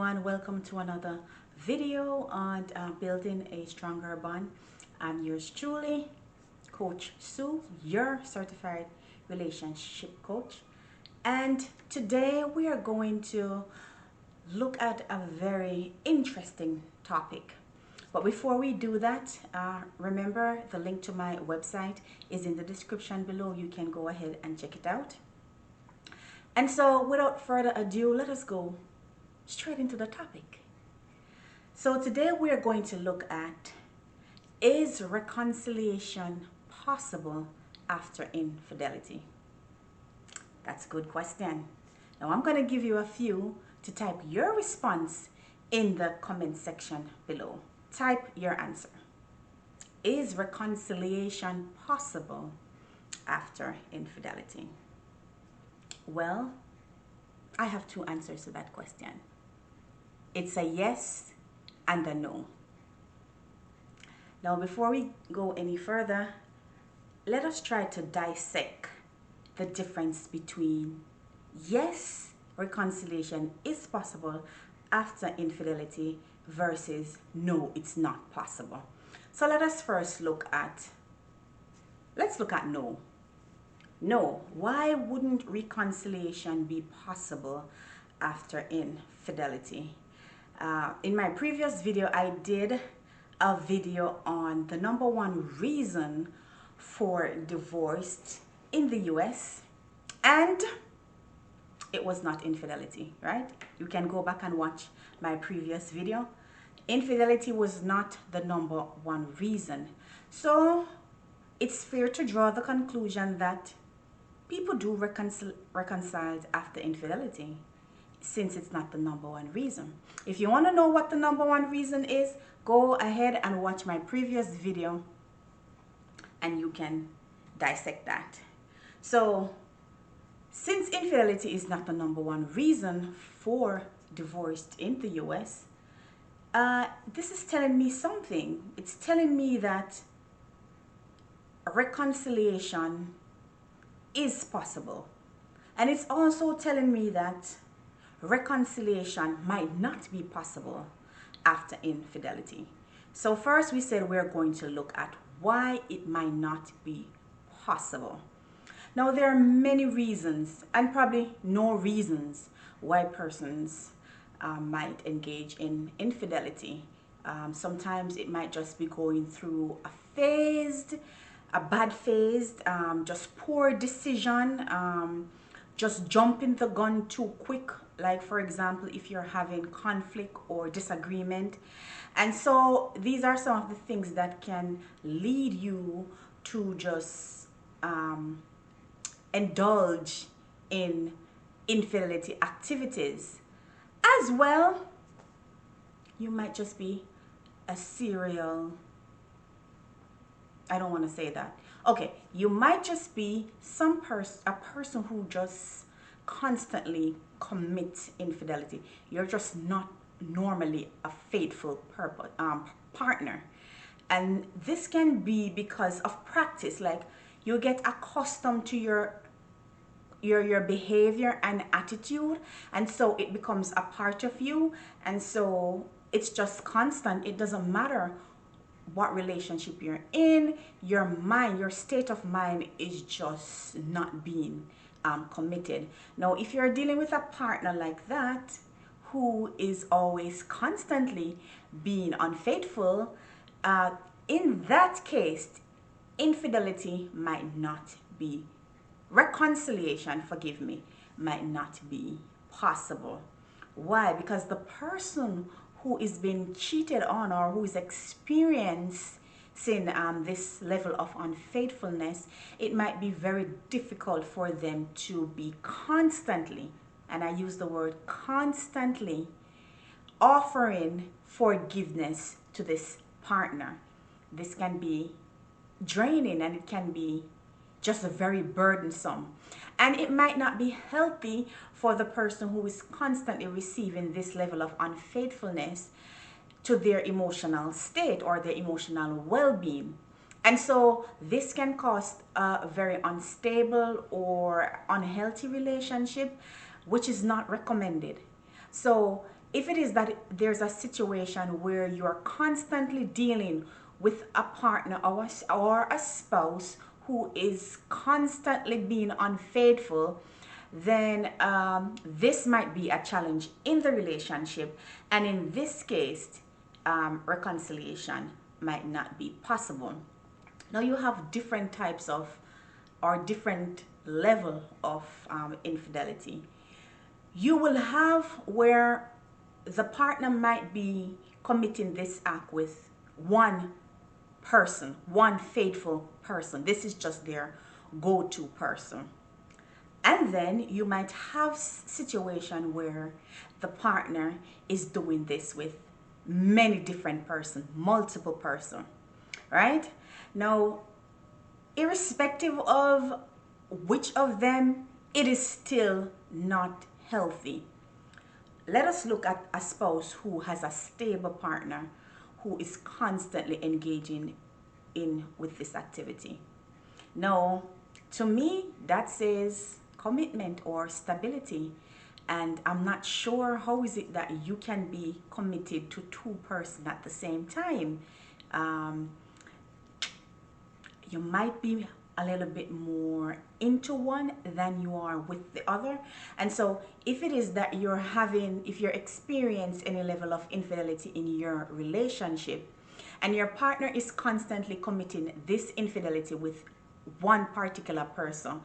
everyone, welcome to another video on building a stronger bond. I'm yours truly, Coach Sue, your certified relationship coach, and today we are going to look at a very interesting topic. But before we do that, remember the link to my website is in the description below. You can go ahead and check it out. And so without further ado, let us go straight into the topic. So today we are going to look at, is reconciliation possible after infidelity? That's a good question. Now I'm going to give you a few to type your response in the comment section below. Type your answer. Is reconciliation possible after infidelity? Well, I have two answers to that question. It's a yes and a no. Now, before we go any further, let us try to dissect the difference between yes, reconciliation is possible after infidelity versus no, it's not possible. So let us first look at no. No, why wouldn't reconciliation be possible after infidelity? In my previous video, I did a video on the number one reason for divorce in the US, and it was not infidelity, right? You can go back and watch my previous video. Infidelity was not the number one reason. So it's fair to draw the conclusion that people do reconcile after infidelity, since it's not the number one reason. If you want to know what the number one reason is, go ahead and watch my previous video and you can dissect that. So since infidelity is not the number one reason for divorce in the US, this is telling me something. It's telling me that reconciliation is possible. And it's also telling me that reconciliation might not be possible after infidelity. So first we said we're going to look at why it might not be possible. Now there are many reasons, and probably no reasons, why persons might engage in infidelity. Sometimes it might just be going through a bad phase, just poor decision, just jumping the gun too quick. Like, for example, if you're having conflict or disagreement. And so these are some of the things that can lead you to just indulge in infidelity activities. As well, you might just be a serial, I don't want to say that. Okay, you might just be a person who just constantly commits infidelity. You're just not normally a faithful partner. And this can be because of practice. Like, you get accustomed to your behavior and attitude, and so it becomes a part of you, and so it's just constant. It doesn't matter what relationship you're in, your state of mind is just not being committed. Now, if you're dealing with a partner like that who is always constantly being unfaithful, in that case, infidelity might not be, reconciliation, forgive me, might not be possible. Why? Because the person who is being cheated on, or who is experiencing this level of unfaithfulness, it might be very difficult for them to be constantly, and I use the word constantly, offering forgiveness to this partner. This can be draining, and it can be just very burdensome. And it might not be healthy for the person who is constantly receiving this level of unfaithfulness to their emotional state or their emotional well-being. And so this can cause a very unstable or unhealthy relationship, which is not recommended. So if it is that there's a situation where you're constantly dealing with a partner or a spouse who is constantly being unfaithful, then this might be a challenge in the relationship. And in this case, reconciliation might not be possible. Now you have different types of or different level of infidelity. You will have where the partner might be committing this act with one person, one faithful person. This is just their go-to person. And then you might have situation where the partner is doing this with many different person, multiple person, right? Now, irrespective of which of them, it is still not healthy. Let us look at a spouse who has a stable partner who is constantly engaging in with this activity. Now, to me, that says commitment or stability. And I'm not sure how is it that you can be committed to two persons at the same time. You might be a little bit more into one than you are with the other. And so if it is that if you're experiencing any level of infidelity in your relationship and your partner is constantly committing this infidelity with one particular person,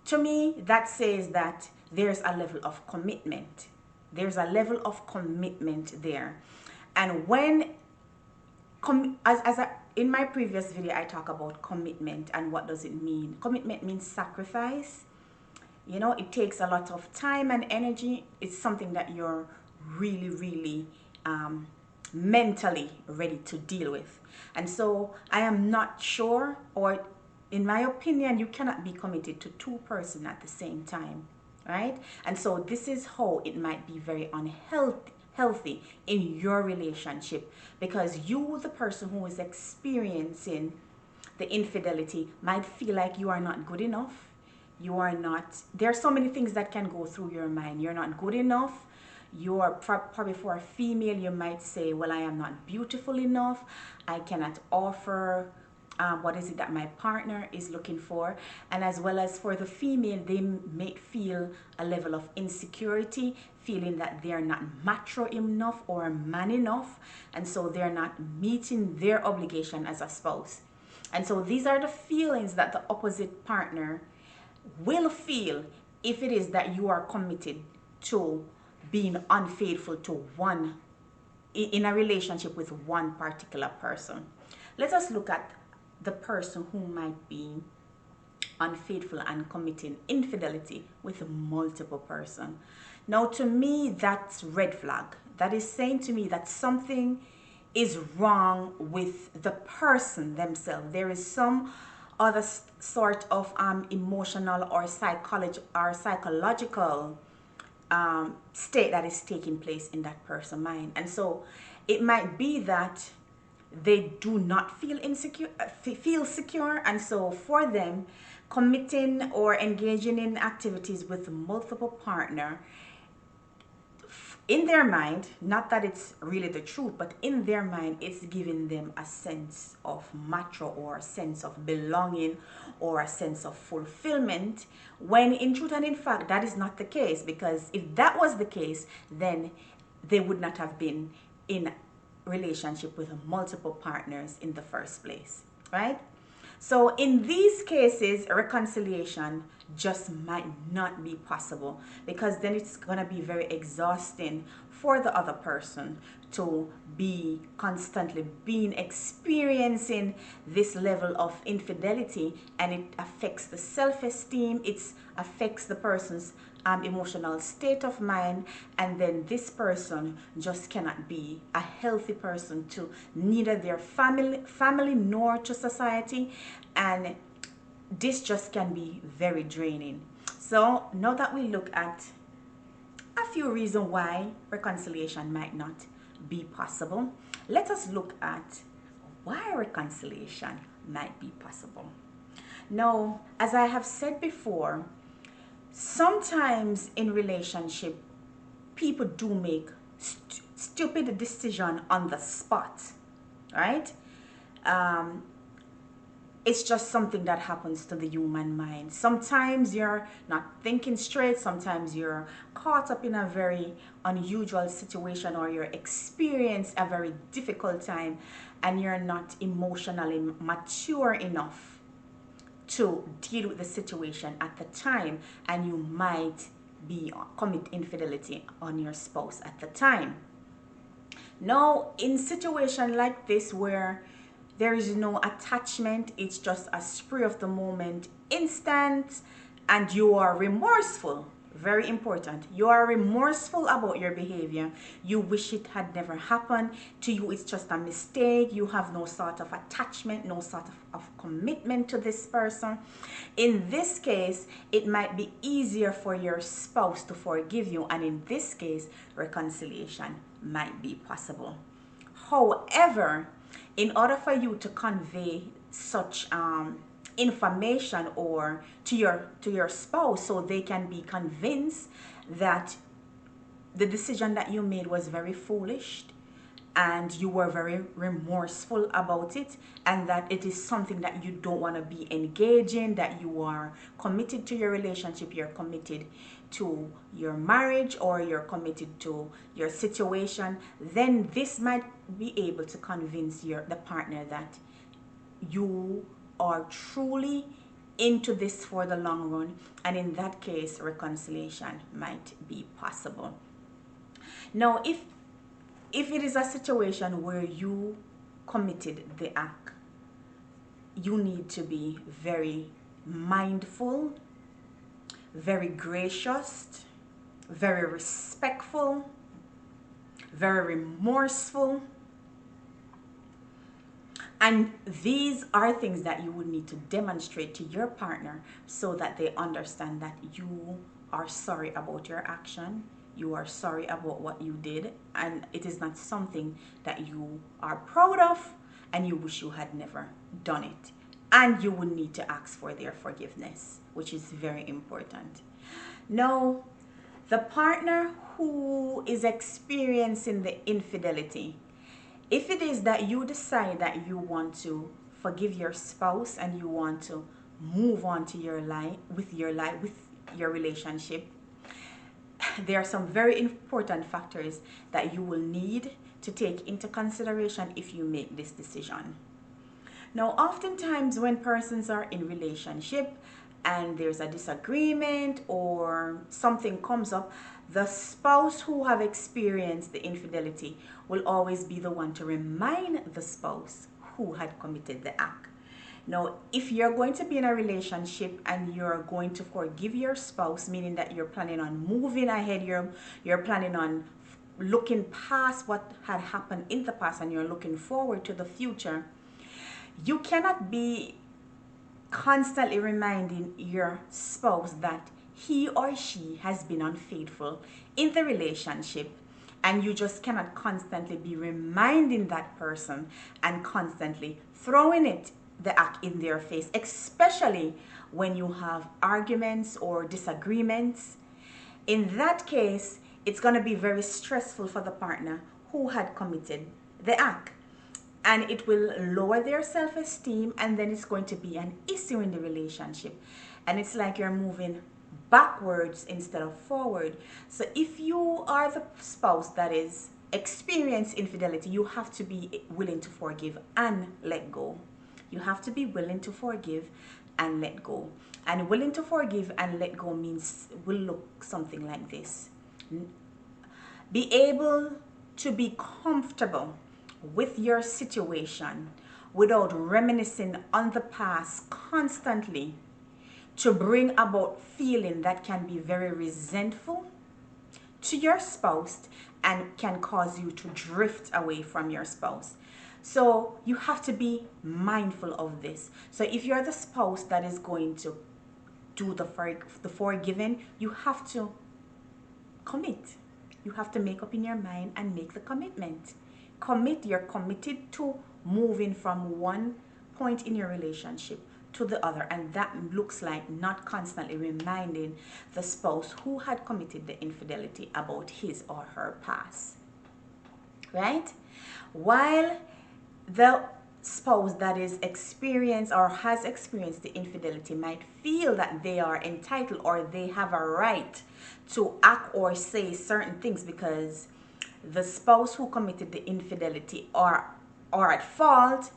to me that says that there's a level of commitment. There's a level of commitment there. And when in my previous video, I talk about commitment and what does it mean. Commitment means sacrifice. You know, it takes a lot of time and energy. It's something that you're really, really mentally ready to deal with. And so I am not sure, or in my opinion, you cannot be committed to two persons at the same time, right? And so this is how it might be very unhealthy in your relationship, because you, the person who is experiencing the infidelity, might feel like you are not good enough. You are not, there are so many things that can go through your mind. You're not good enough. You are probably, for a female, you might say, well, I am not beautiful enough. I cannot offer what is it that my partner is looking for. And as well as for the female, they may feel a level of insecurity, feeling that they are not mature enough or man enough, and so they're not meeting their obligation as a spouse. And so these are the feelings that the opposite partner will feel if it is that you are committed to being unfaithful to one, in a relationship with one particular person. Let us look at the person who might be unfaithful and committing infidelity with multiple person. Now, to me, that's red flag. That is saying to me that something is wrong with the person themselves. There is some other sort of emotional or psychological state that is taking place in that person's mind. And so it might be that they do not feel secure, and so for them, committing or engaging in activities with multiple partner, in their mind, not that it's really the truth, but in their mind, it's giving them a sense of macho or a sense of belonging or a sense of fulfillment, when in truth and in fact, that is not the case. Because if that was the case, then they would not have been in relationship with multiple partners in the first place, right? So in these cases, reconciliation just might not be possible, because then it's going to be very exhausting for the other person to be constantly experiencing this level of infidelity, and it affects the self-esteem, it affects the person's emotional state of mind, and then this person just cannot be a healthy person to neither their family nor to society, and this just can be very draining. So now that we look at a few reasons why reconciliation might not be possible, let us look at why reconciliation might be possible. Now, as I have said before, sometimes in relationship, people do make stupid decision on the spot, right? Um, it's just something that happens to the human mind. Sometimes you're not thinking straight. Sometimes you're caught up in a very unusual situation, or you're experiencing a very difficult time, and you're not emotionally mature enough to deal with the situation at the time, and you might be commit infidelity on your spouse at the time. Now, in situation like this where there is no attachment, it's just a spur of the moment, instant, and you are remorseful. Very important. You are remorseful about your behavior. You wish it had never happened. To you, it's just a mistake. You have no sort of attachment, no sort of commitment to this person. In this case, it might be easier for your spouse to forgive you, and in this case, reconciliation might be possible. However, in order for you to convey such information or to your spouse, so they can be convinced that the decision that you made was very foolish and you were very remorseful about it, and that it is something that you don't want to be engaged in, that you are committed to your relationship, you're committed to your marriage, or you're committed to your situation, then this might be able to convince the partner that you are truly into this for the long run, and in that case, reconciliation might be possible. Now, if it is a situation where you committed the act, you need to be very mindful, very gracious, very respectful, very remorseful. And these are things that you would need to demonstrate to your partner so that they understand that you are sorry about your action, you are sorry about what you did, and it is not something that you are proud of and you wish you had never done it. And you would need to ask for their forgiveness, which is very important. Now, the partner who is experiencing the infidelity, if it is that you decide that you want to forgive your spouse and you want to move on to your life with your relationship, there are some very important factors that you will need to take into consideration if you make this decision. Now, oftentimes when persons are in relationship and there's a disagreement or something comes up, the spouse who have experienced the infidelity will always be the one to remind the spouse who had committed the act. Now, if you're going to be in a relationship and you're going to forgive your spouse, meaning that you're planning on moving ahead, you're planning on looking past what had happened in the past and you're looking forward to the future, you cannot be constantly reminding your spouse that he or she has been unfaithful in the relationship, and you just cannot constantly be reminding that person and constantly throwing the act in their face, especially when you have arguments or disagreements. In that case, it's going to be very stressful for the partner who had committed the act, and it will lower their self-esteem, and then it's going to be an issue in the relationship, and it's like you're moving backwards instead of forward. So if you are the spouse that is experiencing infidelity, you have to be willing to forgive and let go. You have to be willing to forgive and let go. And willing to forgive and let go means, will look something like this. Be able to be comfortable with your situation without reminiscing on the past constantly, to bring about feeling that can be very resentful to your spouse and can cause you to drift away from your spouse. So you have to be mindful of this. So if you're the spouse that is going to do the forgiving, you have to commit. You have to make up in your mind and make the commitment. You're committed to moving from one point in your relationship to the other, and that looks like not constantly reminding the spouse who had committed the infidelity about his or her past, right? While the spouse that is experienced or has experienced the infidelity might feel that they are entitled or they have a right to act or say certain things because the spouse who committed the infidelity are at fault,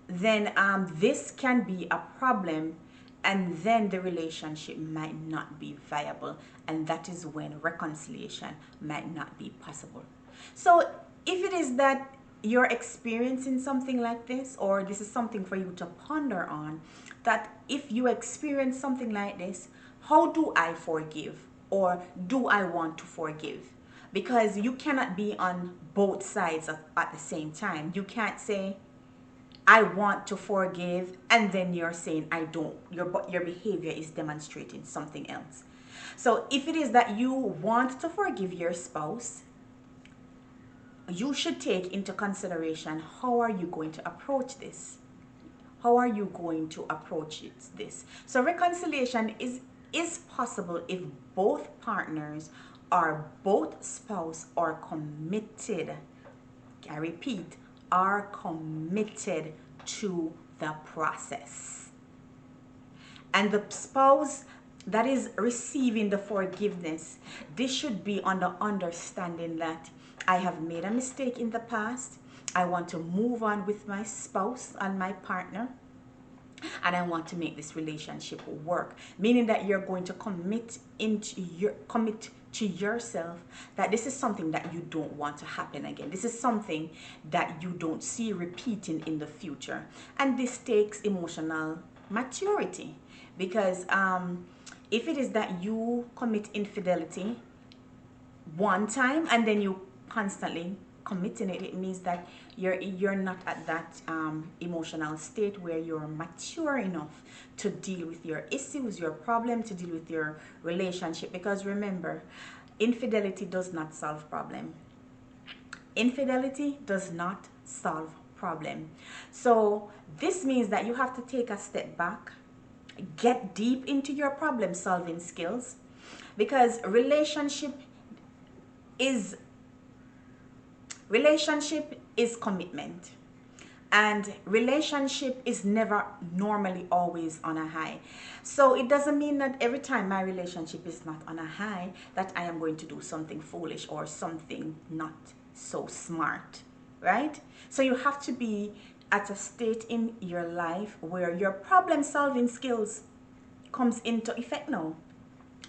then this can be a problem, and then the relationship might not be viable, and that is when reconciliation might not be possible. So if it is that you're experiencing something like this, or this is something for you to ponder on, that if you experience something like this, how do I forgive, or do I want to forgive? Because you cannot be on both sides at the same time. You can't say I want to forgive and then you're saying I don't. Your behavior is demonstrating something else. So if it is that you want to forgive your spouse, you should take into consideration, how are you going to approach this? How are you going to approach this? So reconciliation is possible if both partners or both spouse are committed. I repeat, are committed to the process. And the spouse that is receiving the forgiveness, this should be on the understanding that I have made a mistake in the past. I want to move on with my spouse and my partner, and I want to make this relationship work. Meaning that you're going to commit to yourself that this is something that you don't want to happen again. This is something that you don't see repeating in the future. And this takes emotional maturity, because if it is that you commit infidelity one time and then you constantly committing it, it means that you're not at that emotional state where you're mature enough to deal with your issues, your problem, to deal with your relationship. Because remember, infidelity does not solve problem. Infidelity does not solve problem. So this means that you have to take a step back, get deep into your problem solving skills, because relationship is commitment, and relationship is never normally always on a high. So it doesn't mean that every time my relationship is not on a high that I am going to do something foolish or something not so smart, right? So you have to be at a state in your life where your problem solving skills comes into effect now.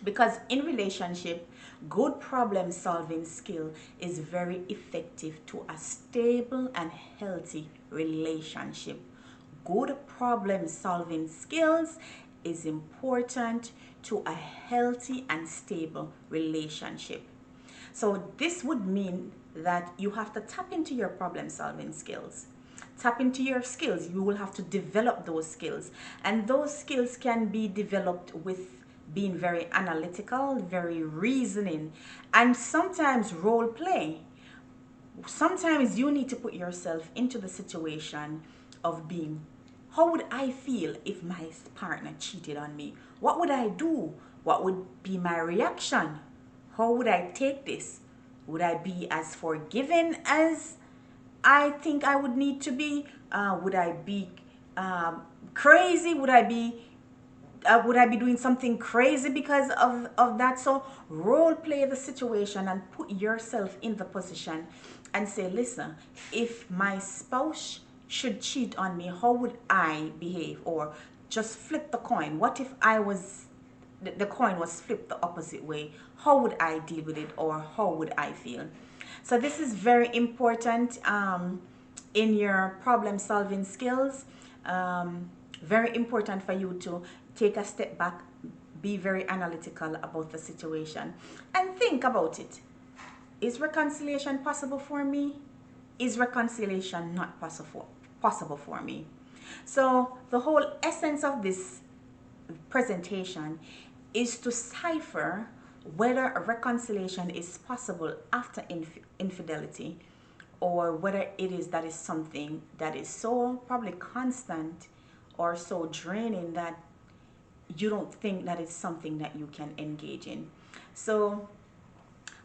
Because in relationship, good problem solving skill is very effective to a stable and healthy relationship. Good problem solving skills is important to a healthy and stable relationship. So this would mean that you have to tap into your problem solving skills. Tap into your skills. You will have to develop those skills. And those skills can be developed with being very analytical, very reasoning, and sometimes role play. Sometimes you need to put yourself into the situation of being, how would I feel if my partner cheated on me? What would I do? What would be my reaction? How would I take this? Would I be as forgiving as I think I would need to be? Would I be crazy? Would I be doing something crazy because of that? So role play the situation and put yourself in the position and say, listen, if my spouse should cheat on me, how would I behave? Or just flip the coin. What if the coin was flipped the opposite way? How would I deal with it, or how would I feel? So this is very important in your problem solving skills. Very important for you to take a step back, be very analytical about the situation, and think about it. Is reconciliation possible for me? Is reconciliation not possible for me? So the whole essence of this presentation is to cipher whether a reconciliation is possible after infidelity, or whether it is something that is so probably constant or so draining that you don't think that it's something that you can engage in. So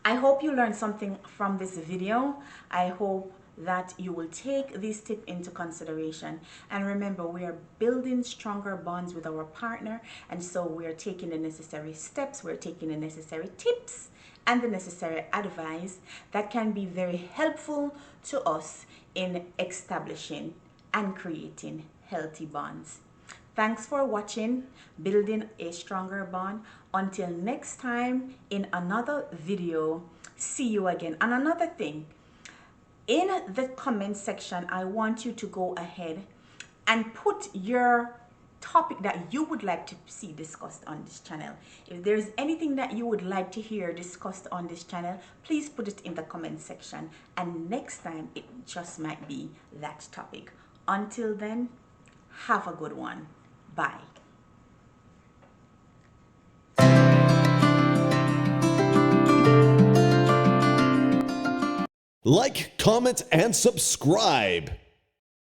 I hope you learned something from this video. I hope that you will take this tip into consideration. And remember, we are building stronger bonds with our partner, and so we are taking the necessary steps, we're taking the necessary tips and the necessary advice that can be very helpful to us in establishing and creating healthy bonds. Thanks for watching Building a Stronger Bond. Until next time in another video, see you again. And another thing, in the comment section, I want you to go ahead and put your topic that you would like to see discussed on this channel. If there's anything that you would like to hear discussed on this channel, please put it in the comment section, and next time it just might be that topic. Until then, have a good one. Bye. Like, comment, and subscribe.